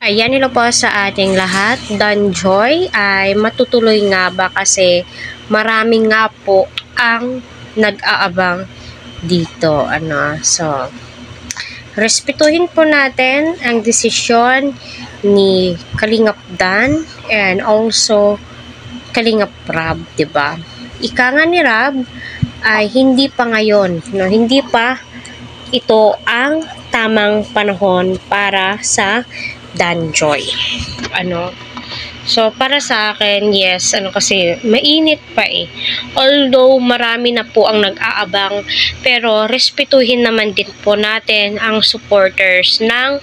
Ayan, hello po sa ating lahat. Danjoy ay matutuloy nga ba kasi maraming nga po ang nag-aabang dito. So, respetuhin po natin ang desisyon ni Kalingap Dan and also Kalingap Rab, 'di ba? Ika nga ni Rab ay hindi pa ngayon, no? Hindi pa ito ang tamang panahon para sa Danjoy. So para sa akin, yes, kasi mainit pa eh. Although marami na po ang nag-aabang, pero respetuhin naman din po natin ang supporters ng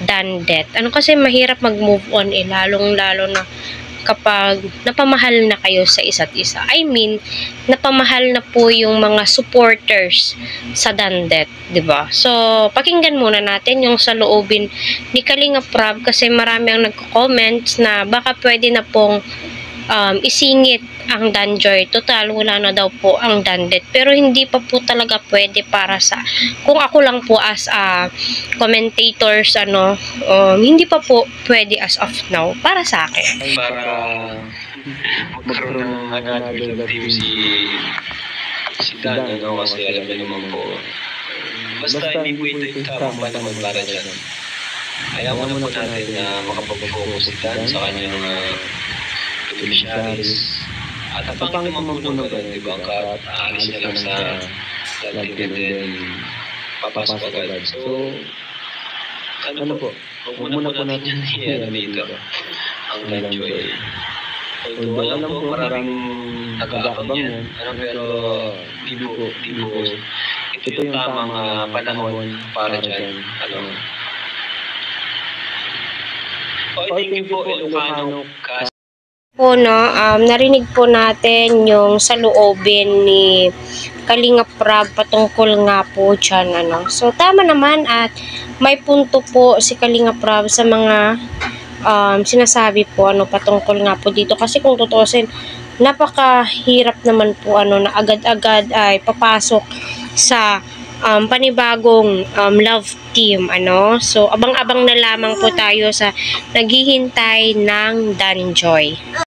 Dandet. Kasi mahirap mag-move on eh, lalong-lalo na kapag napamahal na kayo sa isa't isa. I mean, napamahal na po yung mga supporters sa Dandet, 'di ba? So, pakinggan muna natin yung saloobin ni Kalingap Rab kasi marami ang nagko-comments na baka pwede na pong isingit ang Danjoy. Total, wala na daw po ang Dandet. Pero hindi pa po talaga pwede para sa, kung ako lang po as commentators, hindi pa po pwede as of now para sa akin. Para magkaroon ng another team si Dan, kasi alam niyo naman po, basta hindi po ito yung tamang panahon para dyan. Ayaw na po natin na makapag-focus si Dan sa kanyang beneficiaries. At pangit naman po ng ganun, diba? Aalis niya lang sa dating and then papasok agad. So, huwag muna po natin yan dito ang Danjoy. Although alam po maraming nag-aabang yan, pero di po ito yung tamang panahon para dyan. Thank you po, Ilocano Cast. Narinig po natin yung saloobin ni Kalingap Rab patungkol nga po dyan. So, tama naman at may punto po si Kalingap Rab sa mga sinasabi po patungkol nga po dito. Kasi kung tutusin, napakahirap naman po na agad-agad ay papasok sa panibagong love team. So, abang-abang na lamang po tayo sa naghihintay ng Danjoy.